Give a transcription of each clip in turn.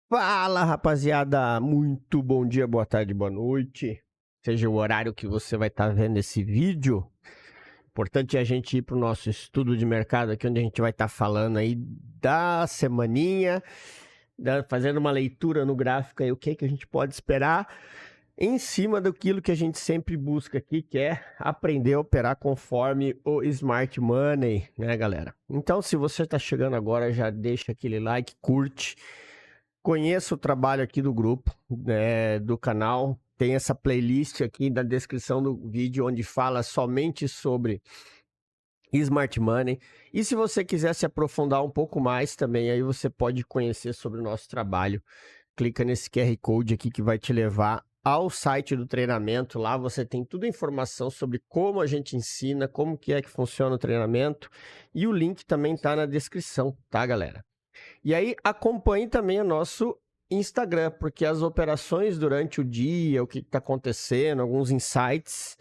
Fala, rapaziada! Muito bom dia, boa tarde, boa noite. Seja o horário que você vai estar vendo esse vídeo. Importante é a gente ir para o nosso estudo de mercado aqui, onde a gente vai estar falando aí da semaninha, fazendo uma leitura no gráfico aí, o que a gente pode esperar em cima daquilo que a gente sempre busca aqui, que é aprender a operar conforme o Smart Money, né, galera? Então, se você está chegando agora, já deixa aquele like, curte. Conheça o trabalho aqui do grupo, né, do canal. Tem essa playlist aqui na descrição do vídeo, onde fala somente sobre Smart Money. E se você quiser se aprofundar um pouco mais também, aí você pode conhecer sobre o nosso trabalho. Clica nesse QR Code aqui que vai te levar ao site do treinamento. Lá você tem toda a informação sobre como a gente ensina, como que é que funciona o treinamento. E o link também está na descrição, tá, galera? E aí acompanhe também o nosso Instagram, porque as operações durante o dia, o que está acontecendo, alguns insights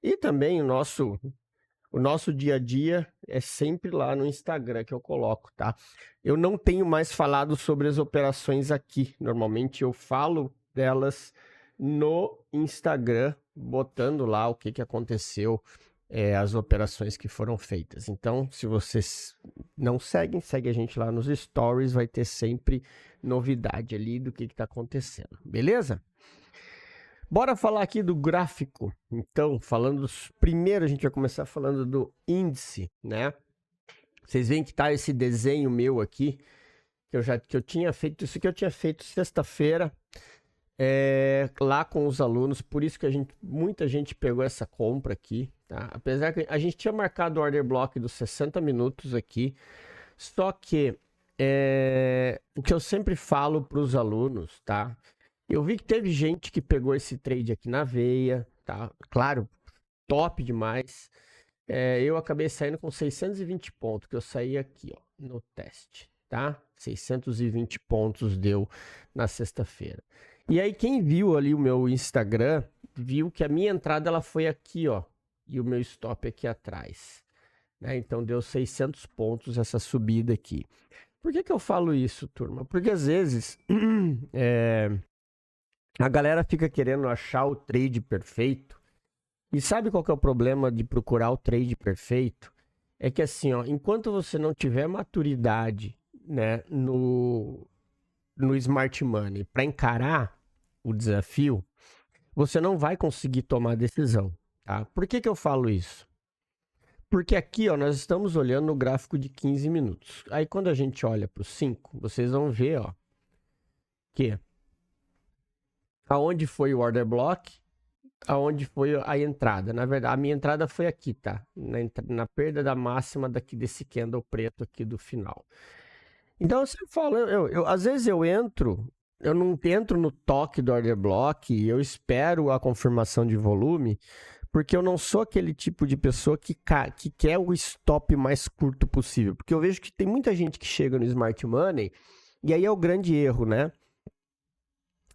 e também o nosso dia a dia é sempre lá no Instagram que eu coloco, tá? Eu não tenho mais falado sobre as operações aqui. Normalmente eu falo delas no Instagram, botando lá o que aconteceu, as operações que foram feitas. Então, se vocês não seguem, segue a gente lá nos stories, vai ter sempre novidade ali do que está acontecendo, beleza? Bora falar aqui do gráfico. Então, primeiro a gente vai começar falando do índice, né? Vocês veem que tá esse desenho meu aqui, que eu tinha feito, isso que eu tinha feito sexta-feira, lá com os alunos, por isso que muita gente pegou essa compra aqui, tá? Apesar que a gente tinha marcado o order block dos 60 minutos aqui, só que o que eu sempre falo para os alunos, tá? Eu vi que teve gente que pegou esse trade aqui na veia, tá? Claro, top demais. Eu acabei saindo com 620 pontos, que eu saí aqui, ó, no teste, tá? 620 pontos deu na sexta-feira. E aí quem viu ali o meu Instagram, viu que a minha entrada ela foi aqui, ó, e o meu stop aqui atrás, né? Então deu 600 pontos essa subida aqui. Por que eu falo isso, turma? Porque às vezes a galera fica querendo achar o trade perfeito. E sabe qual que é o problema de procurar o trade perfeito? É que assim, ó, enquanto você não tiver maturidade, né, no Smart Money para encarar o desafio, você não vai conseguir tomar decisão, tá? Por que eu falo isso? Porque aqui, ó, nós estamos olhando no gráfico de 15 minutos. Aí quando a gente olha para os 5, vocês vão ver, ó, que aonde foi o order block, aonde foi a entrada. Na verdade, a minha entrada foi aqui, tá? Na perda da máxima daqui desse candle preto aqui do final. Então, você fala, às vezes eu não entro no toque do order block, eu espero a confirmação de volume, porque eu não sou aquele tipo de pessoa que quer o stop mais curto possível. Porque eu vejo que tem muita gente que chega no Smart Money, e aí é o grande erro, né?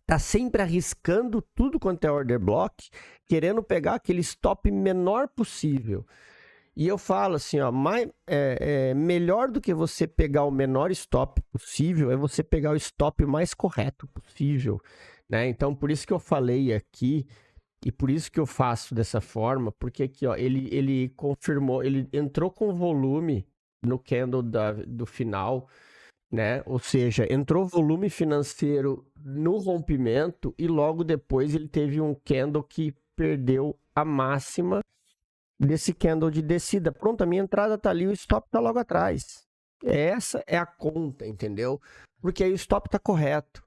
Tá sempre arriscando tudo quanto é order block, querendo pegar aquele stop menor possível. E eu falo assim, ó, melhor do que você pegar o menor stop possível é você pegar o stop mais correto possível, né? Então, por isso que eu falei aqui e por isso que eu faço dessa forma, porque aqui, ó, ele confirmou, ele entrou com volume no candle do final, né? Ou seja, entrou volume financeiro no rompimento e logo depois ele teve um candle que perdeu a máxima desse candle de descida. Pronto, a minha entrada tá ali, o stop tá logo atrás. Essa é a conta, entendeu? Porque aí o stop tá correto.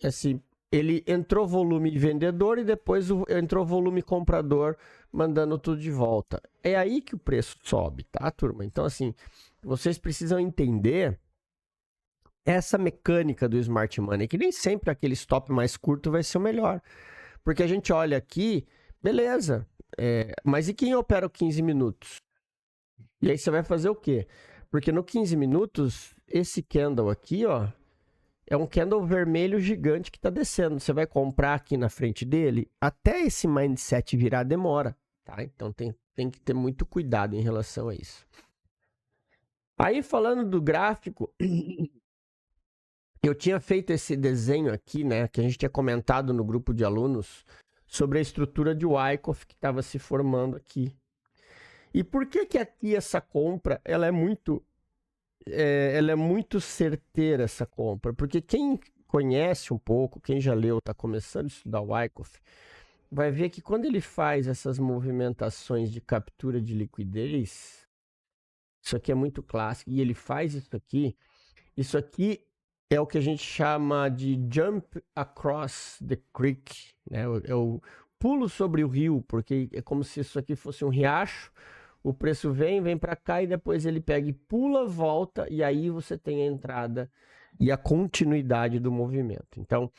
Assim, ele entrou volume vendedor e depois entrou volume comprador, mandando tudo de volta. É aí que o preço sobe, tá, turma? Então, assim, vocês precisam entender essa mecânica do Smart Money, que nem sempre aquele stop mais curto vai ser o melhor. Porque a gente olha aqui, beleza, mas e quem opera o 15 minutos? E aí você vai fazer o quê? Porque no 15 minutos, esse candle aqui, ó, é um candle vermelho gigante que está descendo. Você vai comprar aqui na frente dele, até esse mindset virar demora, tá? Então tem que ter muito cuidado em relação a isso. Aí falando do gráfico, Eu tinha feito esse desenho aqui, né, que a gente tinha comentado no grupo de alunos sobre a estrutura de Wyckoff que estava se formando aqui. E por que que aqui essa compra, ela é muito certeira, essa compra? Porque quem conhece um pouco, quem já leu, está começando a estudar o Wyckoff, vai ver que quando ele faz essas movimentações de captura de liquidez, isso aqui é muito clássico, e ele faz isso aqui é o que a gente chama de jump across the creek, né? É o pulo sobre o rio, porque é como se isso aqui fosse um riacho, o preço vem para cá e depois ele pega e pula, volta, e aí você tem a entrada e a continuidade do movimento. Então,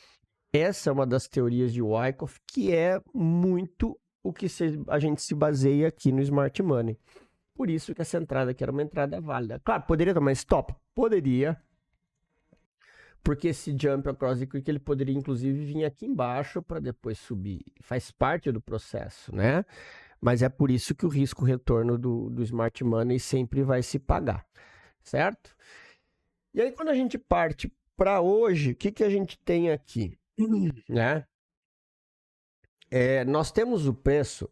essa é uma das teorias de Wyckoff, que é muito o que a gente se baseia aqui no Smart Money. Por isso que essa entrada aqui era uma entrada válida. Claro, poderia tomar stop? Poderia. Porque esse jump across the creek, ele poderia inclusive vir aqui embaixo para depois subir. Faz parte do processo, né? Mas é por isso que o risco-retorno do Smart Money sempre vai se pagar, certo? E aí, quando a gente parte para hoje, o que a gente tem aqui? Né? Nós temos o preço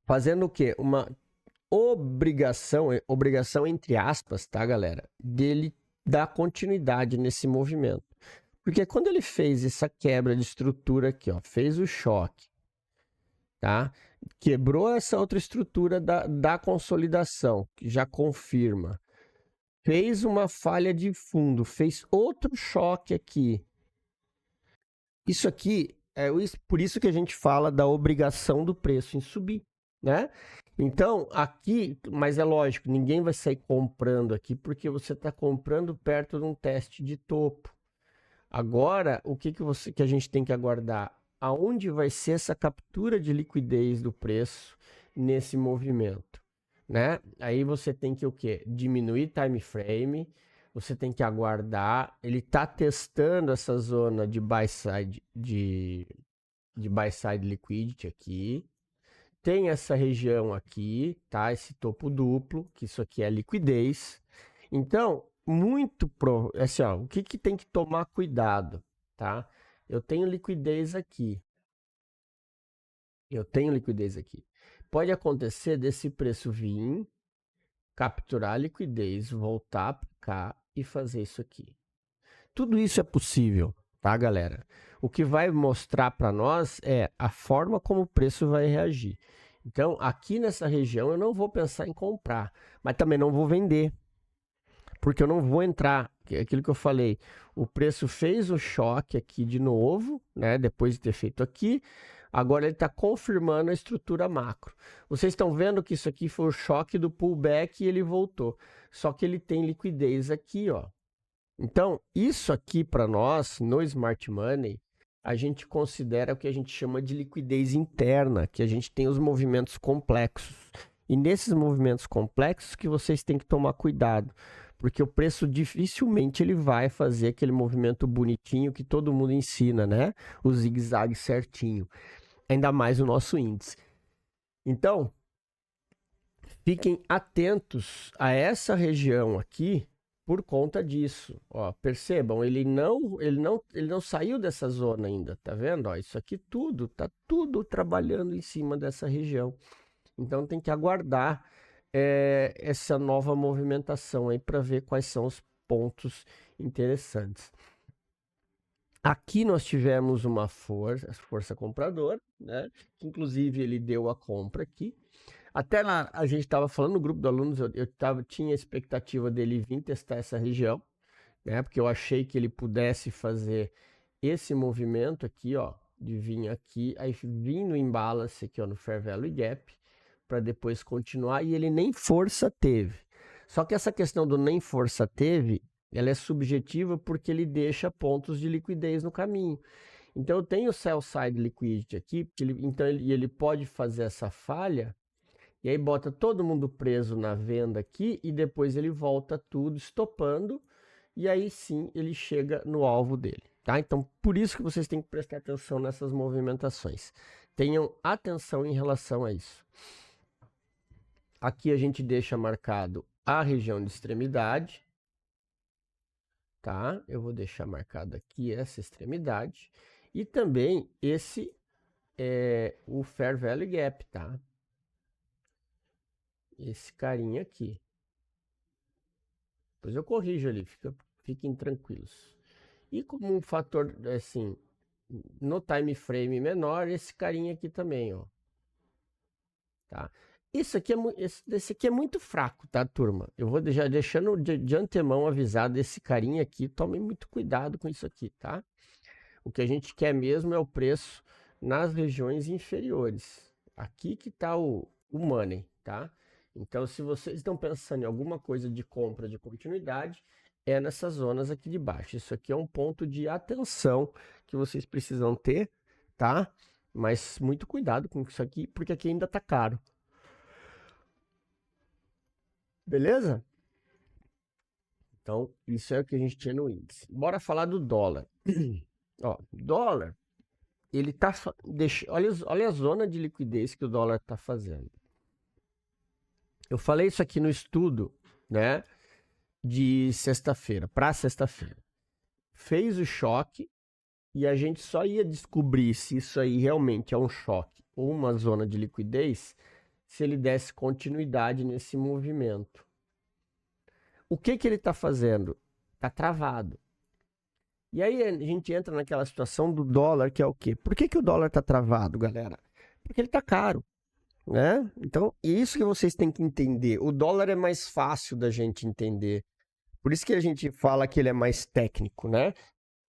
fazendo o quê? Uma obrigação entre aspas, tá, galera? Dele dar continuidade nesse movimento. Porque quando ele fez essa quebra de estrutura aqui, ó, fez o choque, tá? Quebrou essa outra estrutura da consolidação, que já confirma. Fez uma falha de fundo, fez outro choque aqui. Isso aqui por isso que a gente fala da obrigação do preço em subir, né? Então, aqui, mas é lógico, ninguém vai sair comprando aqui porque você está comprando perto de um teste de topo. Agora, o que a gente tem que aguardar? Aonde vai ser essa captura de liquidez do preço nesse movimento, né? Aí você tem que o quê? Diminuir time frame, você tem que aguardar. Ele está testando essa zona de buy side de buy side liquidity aqui. Tem essa região aqui, tá? Esse topo duplo, que isso aqui é liquidez. Então, assim, ó, o que tem que tomar cuidado, tá? Eu tenho liquidez aqui. Pode acontecer desse preço vir, capturar a liquidez, voltar para cá e fazer isso aqui. Tudo isso é possível, tá, galera? O que vai mostrar para nós é a forma como o preço vai reagir. Então, aqui nessa região eu não vou pensar em comprar, mas também não vou vender, porque eu não vou entrar. É aquilo que eu falei, o preço fez o choque aqui de novo, né? Depois de ter feito aqui, agora ele está confirmando a estrutura macro. Vocês estão vendo que isso aqui foi o choque do pullback e ele voltou. Só que ele tem liquidez aqui, ó. Então, isso aqui para nós, no Smart Money, a gente considera o que a gente chama de liquidez interna, que a gente tem os movimentos complexos. E nesses movimentos complexos que vocês têm que tomar cuidado, porque o preço dificilmente ele vai fazer aquele movimento bonitinho que todo mundo ensina, né? O zigue-zague certinho. Ainda mais o nosso índice. Então, fiquem atentos a essa região aqui, por conta disso, ó, percebam, ele não saiu dessa zona ainda, tá vendo? Ó, isso aqui tá tudo trabalhando em cima dessa região. Então tem que aguardar essa nova movimentação aí para ver quais são os pontos interessantes. Aqui nós tivemos uma força compradora, né? Inclusive ele deu a compra aqui. Até a gente estava falando no grupo de alunos, tinha a expectativa dele vir testar essa região, né? Porque eu achei que ele pudesse fazer esse movimento aqui, ó, de vir aqui, aí vir no imbalance aqui, ó, no Fair Value Gap, para depois continuar, e ele nem força teve. Só que essa questão do nem força teve, ela é subjetiva porque ele deixa pontos de liquidez no caminho. Então eu tenho o sell side liquidity aqui, ele pode fazer essa falha, e aí bota todo mundo preso na venda aqui e depois ele volta tudo estopando e aí sim ele chega no alvo dele, tá? Então por isso que vocês têm que prestar atenção nessas movimentações. Tenham atenção em relação a isso. Aqui a gente deixa marcado a região de extremidade, tá? Eu vou deixar marcado aqui essa extremidade. E também esse é o Fair Value Gap, tá? Esse carinha aqui. Depois eu corrijo ali, fiquem tranquilos. E como um fator, assim, no time frame menor, esse carinha aqui também, ó. Tá? Esse aqui é muito fraco, tá, turma? Eu vou já deixando de antemão avisado esse carinha aqui, tomem muito cuidado com isso aqui, tá? O que a gente quer mesmo é o preço nas regiões inferiores. Aqui que tá o money, tá? Então, se vocês estão pensando em alguma coisa de compra de continuidade, é nessas zonas aqui de baixo. Isso aqui é um ponto de atenção que vocês precisam ter, tá? Mas muito cuidado com isso aqui, porque aqui ainda tá caro. Beleza? Então, isso é o que a gente tinha no índice. Bora falar do dólar. Ó, dólar, ele tá... olha a zona de liquidez que o dólar tá fazendo. Eu falei isso aqui no estudo, né? De sexta-feira, para sexta-feira. Fez o choque e a gente só ia descobrir se isso aí realmente é um choque ou uma zona de liquidez se ele desse continuidade nesse movimento. O que ele está fazendo? Está travado. E aí a gente entra naquela situação do dólar, que é o quê? Por que o dólar está travado, galera? Porque ele está caro, né? Então, isso que vocês têm que entender. O dólar é mais fácil da gente entender. Por isso que a gente fala que ele é mais técnico, né?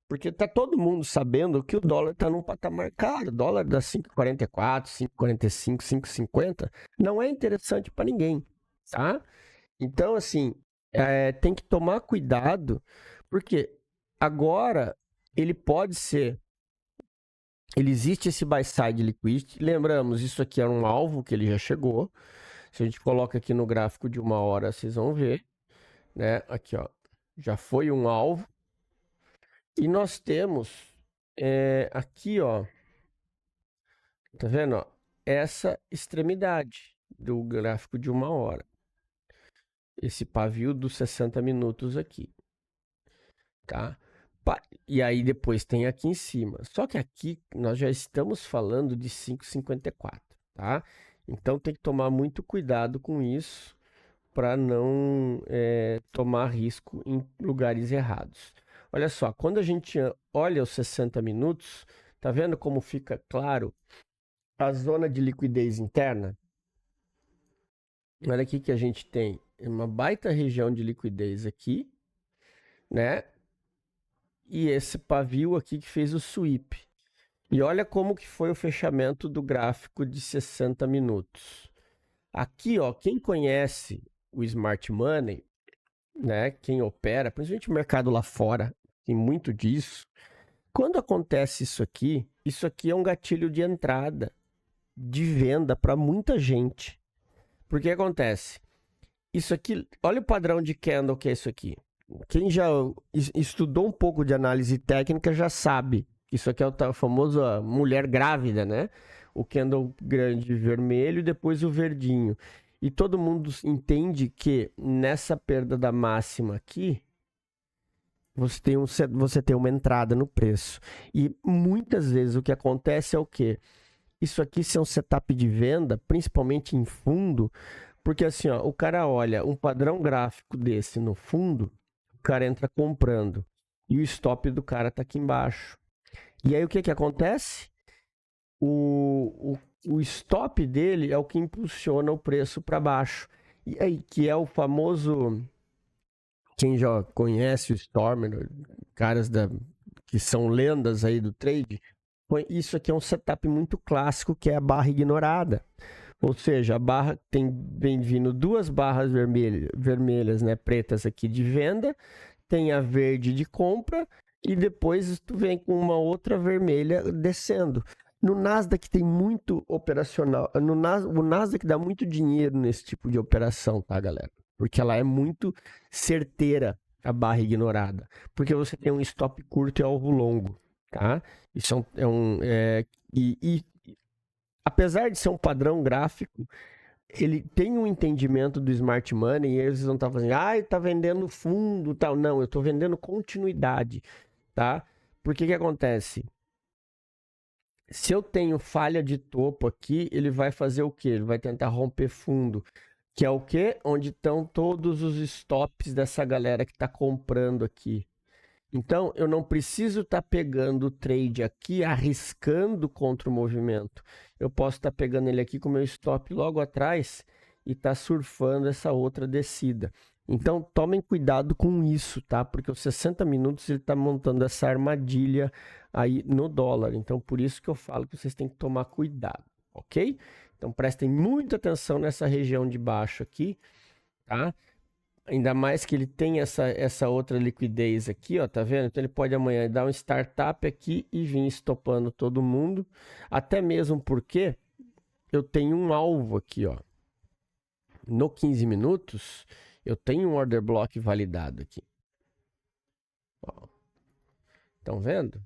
Porque tá todo mundo sabendo que o dólar está num patamar caro. O dólar dá 5,44, 5,45, 5,50. Não é interessante para ninguém, tá? Então, assim, tem que tomar cuidado, porque agora ele pode ser... Ele existe esse buy side liquidity. Lembramos, isso aqui era um alvo que ele já chegou. Se a gente coloca aqui no gráfico de 1 hora, vocês vão ver, né? Aqui, ó, já foi um alvo. E nós temos aqui, ó, tá vendo? Ó, essa extremidade do gráfico de 1 hora. Esse pavio dos 60 minutos aqui, tá? E aí depois tem aqui em cima. Só que aqui nós já estamos falando de 5,54, tá? Então tem que tomar muito cuidado com isso para não tomar risco em lugares errados. Olha só, quando a gente olha os 60 minutos, tá vendo como fica claro a zona de liquidez interna? Olha aqui que a gente tem uma baita região de liquidez aqui, né? E esse pavio aqui que fez o sweep. E olha como que foi o fechamento do gráfico de 60 minutos. Aqui, ó, quem conhece o Smart Money, né? Quem opera, principalmente o mercado lá fora, tem muito disso. Quando acontece isso aqui é um gatilho de entrada, de venda para muita gente. Porque acontece? Isso aqui, olha o padrão de candle que é isso aqui. Quem já estudou um pouco de análise técnica já sabe. Isso aqui é o famoso mulher grávida, né? O candle grande vermelho e depois o verdinho. E todo mundo entende que nessa perda da máxima aqui, você tem uma entrada no preço. E muitas vezes o que acontece é o quê? Isso aqui é um setup de venda, principalmente em fundo, porque assim, ó, o cara olha um padrão gráfico desse no fundo, o cara entra comprando e o stop do cara tá aqui embaixo. E aí o que acontece? O stop dele é o que impulsiona o preço para baixo. E aí, que é o famoso... Quem já conhece o Stormer, caras que são lendas aí do trade, isso aqui é um setup muito clássico, que é a barra ignorada. Ou seja, a barra vem vindo duas barras vermelhas, né, pretas aqui de venda, tem a verde de compra e depois tu vem com uma outra vermelha descendo. No Nasdaq tem muito operacional, o Nasdaq dá muito dinheiro nesse tipo de operação, tá, galera? Porque ela é muito certeira, a barra ignorada. Porque você tem um stop curto e alvo longo, tá? Isso apesar de ser um padrão gráfico, ele tem um entendimento do smart money e eles não estão fazendo, tá vendendo fundo, tal. Não, eu estou vendendo continuidade, tá? Porque que acontece? Se eu tenho falha de topo aqui, ele vai fazer o quê? Ele vai tentar romper fundo, que é o quê? Onde estão todos os stops dessa galera que está comprando aqui. Então, eu não preciso estar pegando o trade aqui, arriscando contra o movimento. Eu posso estar pegando ele aqui com o meu stop logo atrás e estar surfando essa outra descida. Então, tomem cuidado com isso, tá? Porque os 60 minutos ele está montando essa armadilha aí no dólar. Então, por isso que eu falo que vocês têm que tomar cuidado, ok? Então, prestem muita atenção nessa região de baixo aqui, tá? Ainda mais que ele tem essa outra liquidez aqui, ó, tá vendo? Então ele pode amanhã dar um startup aqui e vir estopando todo mundo. Até mesmo porque eu tenho um alvo aqui, ó. No 15 minutos, eu tenho um order block validado aqui. Ó. Estão vendo?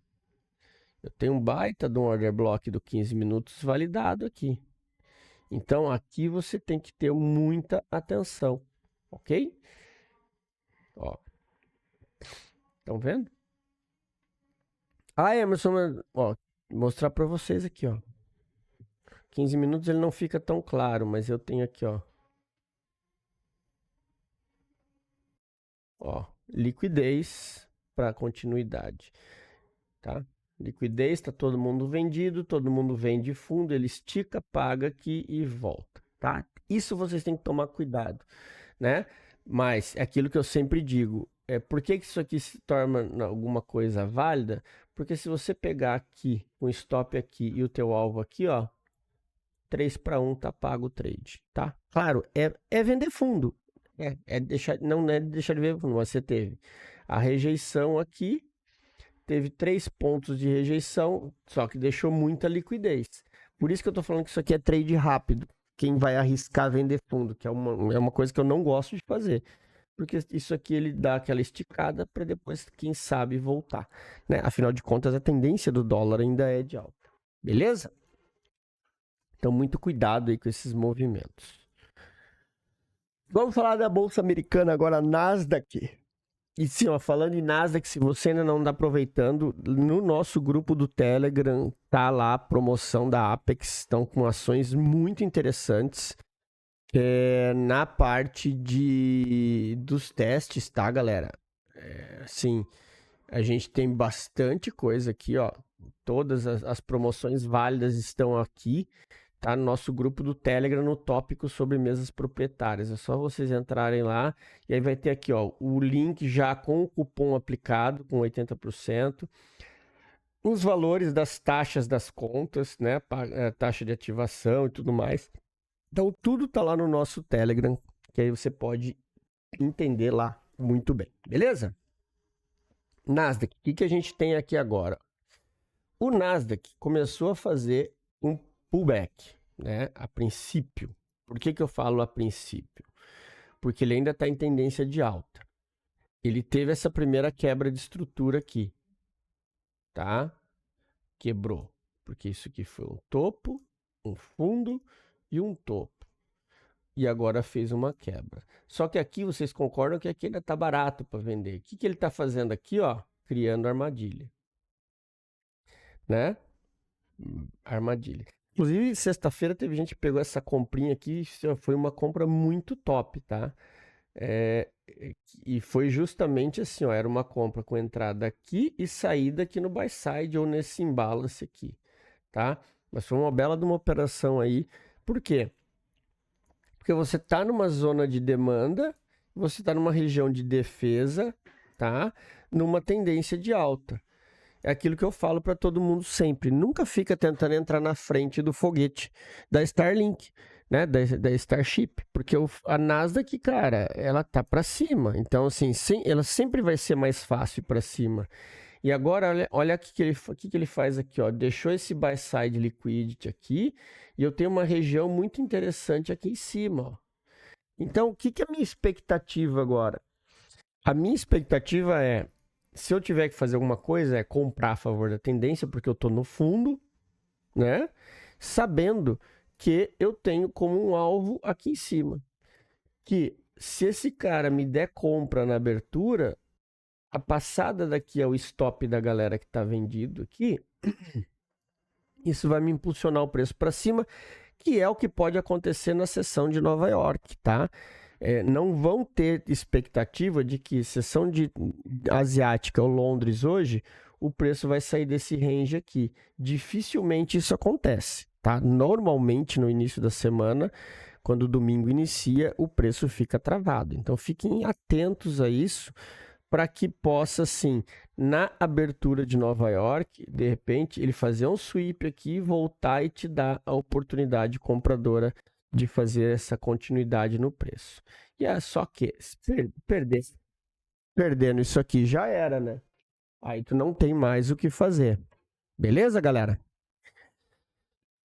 Eu tenho um baita de um order block do 15 minutos validado aqui. Então aqui você tem que ter muita atenção, ok? Ó, estão vendo? Emerson, ó, mostrar para vocês aqui, ó. 15 minutos ele não fica tão claro, mas eu tenho aqui, ó. Ó, liquidez para continuidade, tá? Liquidez, tá todo mundo vendido, todo mundo vende fundo, ele estica, paga aqui e volta, tá? Isso vocês têm que tomar cuidado, né? Mas é aquilo que eu sempre digo, por que isso aqui se torna alguma coisa válida? Porque se você pegar aqui, um stop aqui e o teu alvo aqui, ó, 3-1 tá pago o trade, tá? Claro, é vender fundo, não é deixar de ver fundo, mas você teve a rejeição aqui, teve 3 pontos de rejeição, só que deixou muita liquidez. Por isso que eu tô falando que isso aqui é trade rápido. Quem vai arriscar vender fundo, que é uma coisa que eu não gosto de fazer. Porque isso aqui ele dá aquela esticada para depois, quem sabe, voltar, né? Afinal de contas, a tendência do dólar ainda é de alta. Beleza? Então, muito cuidado aí com esses movimentos. Vamos falar da Bolsa Americana agora, Nasdaq. E sim, ó, falando em Nasdaq, se você ainda não está aproveitando, no nosso grupo do Telegram tá lá a promoção da Apex, estão com ações muito interessantes na parte dos testes, tá, galera? Sim, a gente tem bastante coisa aqui, ó. Todas as promoções válidas estão aqui, tá? No nosso grupo do Telegram, no tópico sobre mesas proprietárias. É só vocês entrarem lá e aí vai ter aqui, ó, o link já com o cupom aplicado, com 80%. Os valores das taxas das contas, né? Taxa de ativação e tudo mais. Então, tudo tá lá no nosso Telegram, que aí você pode entender lá muito bem, beleza? Nasdaq, o que a gente tem aqui agora? O Nasdaq começou a fazer um pullback, né? A princípio. Por que eu falo a princípio? Porque ele ainda está em tendência de alta. Ele teve essa primeira quebra de estrutura aqui, tá? Quebrou, porque isso aqui foi um topo, um fundo e um topo. E agora fez uma quebra. Só que aqui vocês concordam que aqui ainda está barato para vender. O que ele está fazendo aqui, ó? Criando armadilha, né? Armadilha. Inclusive, sexta-feira teve gente que pegou essa comprinha aqui, foi uma compra muito top, tá? E foi justamente assim, ó, era uma compra com entrada aqui e saída aqui no buy side ou nesse imbalance aqui, tá? Mas foi uma bela de uma operação aí. Por quê? Porque você tá numa zona de demanda, você tá numa região de defesa, tá? Numa tendência de alta. É aquilo que eu falo para todo mundo sempre. Nunca fica tentando entrar na frente do foguete da Starlink, né? Da Starship. Porque a Nasdaq, cara, ela tá para cima. Então, assim, ela sempre vai ser mais fácil para cima. E agora, olha o que ele faz aqui, ó. Deixou esse buy side liquidity aqui. E eu tenho uma região muito interessante aqui em cima, ó. Então, o que é a minha expectativa agora? A minha expectativa é, se eu tiver que fazer alguma coisa, é comprar a favor da tendência, porque eu estou no fundo, né? Sabendo que eu tenho como um alvo aqui em cima. Que se esse cara me der compra na abertura, a passada daqui é o stop da galera que está vendido aqui, isso vai me impulsionar o preço para cima, que é o que pode acontecer na sessão de Nova York, tá? Não vão ter expectativa de que sessão de asiática ou Londres hoje, o preço vai sair desse range aqui. Dificilmente isso acontece, tá? Normalmente no início da semana, quando o domingo inicia, o preço fica travado. Então fiquem atentos a isso, para que possa, sim, na abertura de Nova York, de repente, ele fazer um sweep aqui, voltar e te dar a oportunidade compradora de fazer essa continuidade no preço. E é só que perdendo isso aqui já era, né? Aí tu não tem mais o que fazer. Beleza, galera?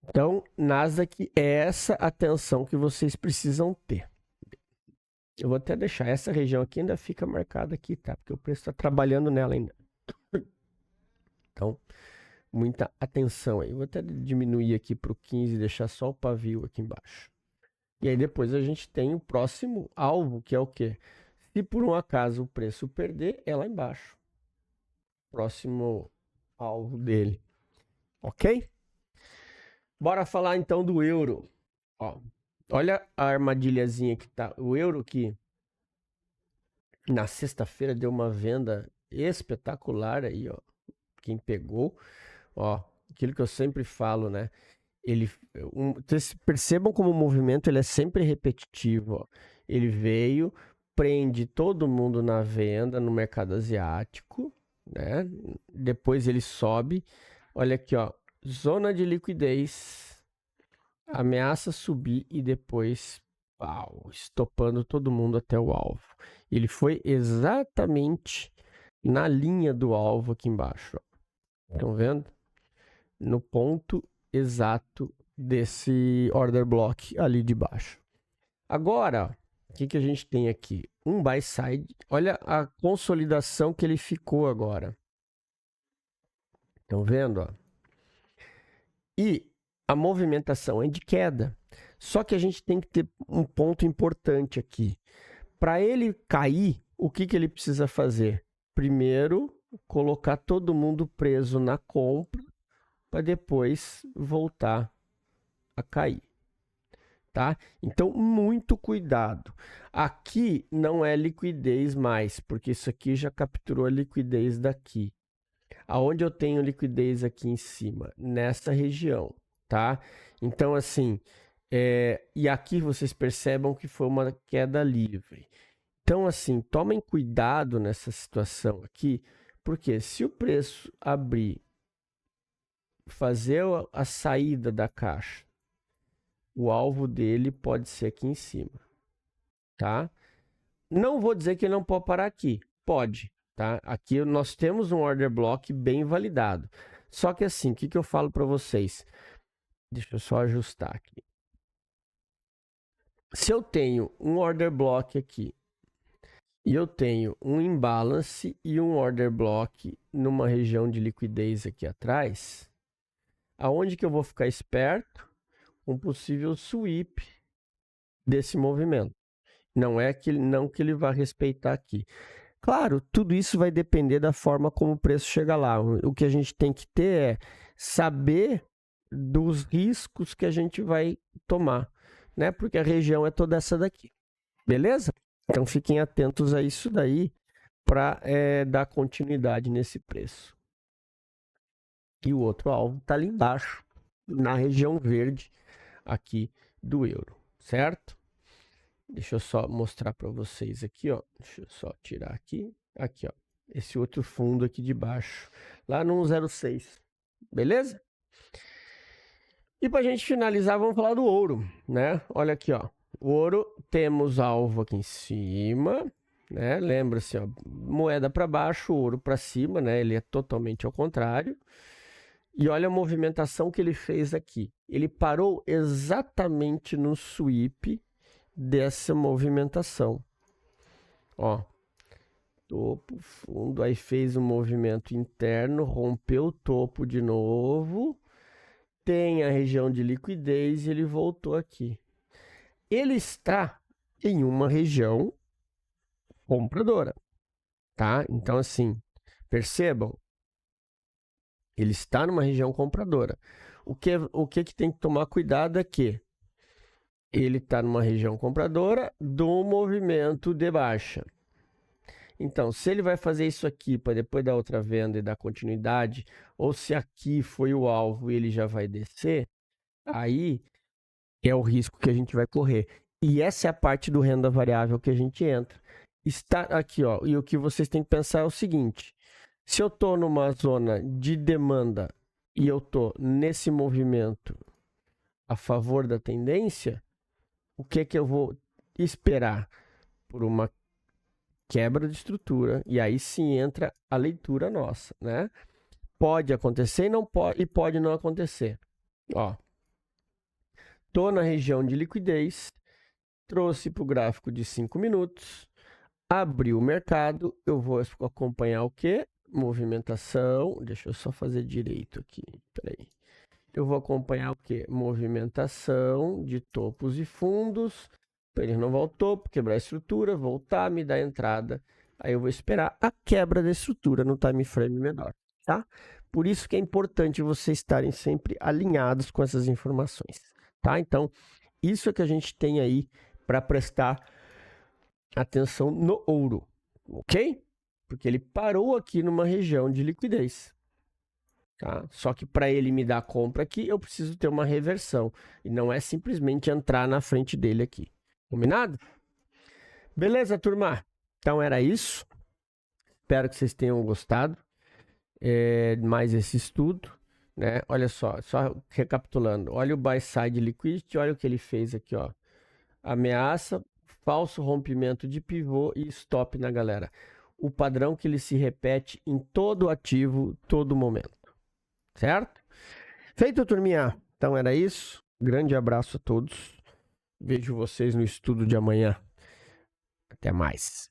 Então, Nasdaq é essa atenção que vocês precisam ter. Eu vou até deixar essa região aqui, ainda fica marcada aqui, tá? Porque o preço está trabalhando nela ainda. Então, muita atenção aí. Vou até diminuir aqui para o 15 e deixar só o pavio aqui embaixo. E aí depois a gente tem o próximo alvo, que é o quê? Se por um acaso o preço perder, é lá embaixo. Próximo alvo dele. Ok? Bora falar então do euro. Ó, olha a armadilhazinha que tá. O euro que na sexta-feira deu uma venda espetacular aí, ó. Quem pegou, ó, aquilo que eu sempre falo, né? Percebam como o movimento ele é sempre repetitivo, ó. Ele veio, prende todo mundo na venda no mercado asiático, né? Depois ele sobe, olha aqui, ó, zona de liquidez, ameaça subir e depois, pau, estopando todo mundo até o alvo. Ele foi exatamente na linha do alvo aqui embaixo, ó. Estão vendo? No ponto exato desse order block ali de baixo. Agora, o que a gente tem aqui? Um buy side. Olha a consolidação que ele ficou agora. Estão vendo? Ó? E a movimentação é de queda. Só que a gente tem que ter um ponto importante aqui. Para ele cair, o que ele precisa fazer? Primeiro, colocar todo mundo preso na compra, para depois voltar a cair, tá? Então, muito cuidado. Aqui não é liquidez mais, porque isso aqui já capturou a liquidez daqui. Aonde eu tenho liquidez aqui em cima? Nessa região, tá? Então, assim, e aqui vocês percebam que foi uma queda livre. Então, assim, tomem cuidado nessa situação aqui, porque se o preço abrir, fazer a saída da caixa, o alvo dele pode ser aqui em cima, tá? Não vou dizer que ele não pode parar aqui, pode, tá? Aqui nós temos um order block bem validado. Só que assim, o que eu falo para vocês? Deixa eu só ajustar aqui. Se eu tenho um order block aqui e eu tenho um imbalance e um order block numa região de liquidez aqui atrás, aonde que eu vou ficar esperto? Um possível sweep desse movimento. Não é que ele vai respeitar aqui. Claro, tudo isso vai depender da forma como o preço chega lá. O que a gente tem que ter é saber dos riscos que a gente vai tomar, né? Porque a região é toda essa daqui. Beleza? Então fiquem atentos a isso daí para dar continuidade nesse preço. E o outro alvo está ali embaixo, na região verde aqui do euro, certo? Deixa eu só mostrar para vocês aqui, ó. Deixa eu só tirar aqui. Aqui, ó. Esse outro fundo aqui de baixo, lá no 106. Beleza? E para a gente finalizar, vamos falar do ouro, né? Olha aqui, ó. O ouro, temos alvo aqui em cima, né? Lembra-se, ó. Moeda para baixo, ouro para cima, né? Ele é totalmente ao contrário. E olha a movimentação que ele fez aqui. Ele parou exatamente no sweep dessa movimentação, ó, topo, fundo, aí fez um movimento interno, rompeu o topo de novo, tem a região de liquidez e ele voltou aqui. Ele está em uma região compradora, tá? Então, assim, percebam, ele está numa região compradora. O que tem que tomar cuidado é que ele está numa região compradora do movimento de baixa. Então, se ele vai fazer isso aqui para depois da outra venda e dar continuidade, ou se aqui foi o alvo e ele já vai descer, aí é o risco que a gente vai correr. E essa é a parte do renda variável que a gente entra. Está aqui, ó, e o que vocês têm que pensar é o seguinte: se eu estou numa zona de demanda e eu estou nesse movimento a favor da tendência, o que eu vou esperar? Por uma quebra de estrutura, e aí sim entra a leitura nossa, né? Pode acontecer e pode não acontecer. Ó, tô na região de liquidez, trouxe para o gráfico de 5 minutos, abri o mercado, eu vou acompanhar o quê? Movimentação, deixa eu só fazer direito aqui, peraí. Eu vou acompanhar o quê? Movimentação de topos e fundos. Ele não voltou, quebrar a estrutura, voltar, me dar entrada. Aí eu vou esperar a quebra da estrutura no time frame menor, tá? Por isso que é importante vocês estarem sempre alinhados com essas informações, tá? Então, isso é que a gente tem aí para prestar atenção no ouro, ok? Porque ele parou aqui numa região de liquidez. Tá? Só que para ele me dar compra aqui, eu preciso ter uma reversão. E não é simplesmente entrar na frente dele aqui. Combinado? Beleza, turma? Então era isso. Espero que vocês tenham gostado mais esse estudo. Né? Olha só recapitulando. Olha o buy side liquidity, olha o que ele fez aqui. Ó. Ameaça, falso rompimento de pivô e stop na galera. O padrão que ele se repete em todo ativo, todo momento. Certo? Feito, turminha. Então era isso. Grande abraço a todos. Vejo vocês no estudo de amanhã. Até mais.